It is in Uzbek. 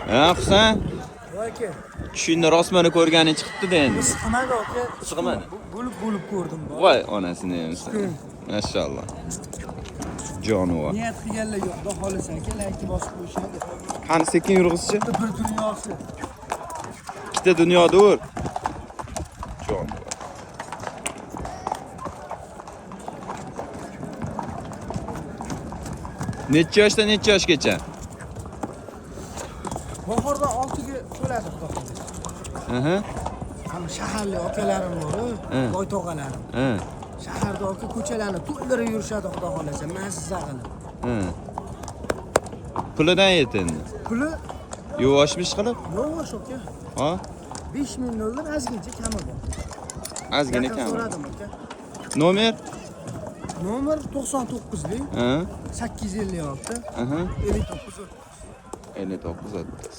Ha, Husan? Aka. Tushingda rostmani ko'rganing chiqibdi-da endi. Siqmadi aka. Siqmadi. Bo'lib ko'rdim. Voy, onasini emsin. Mashallah. Jonivor. Niyat qilganlar yo'q, xudo xolasa aka, layki bosib qo'yishadi. Qani sekin yurg'izchi. Bir dunyosi. Ikkita dunyoda ur. Jonivor. Necha yoshdan necha yoshgacha? Bahorda 6 ga to'ladi xudo xolasa. Aha. Ham shaharlik akalarim bor, boy tog'alarim. Ha. Shaharda aka ko'chalarni to'ldirib yurishadi xudo xolasa, mazza qilib. Ha. Pulidan yet endi. Puli Yuvvoshmish qilib? yo'q aka. Ha? 5000 dollar azgincha kami bor. Ozgina kam. So'radim aka. Nomer? Nomer 99lik Ha. 856 Aha. 59 59 o'ttiz.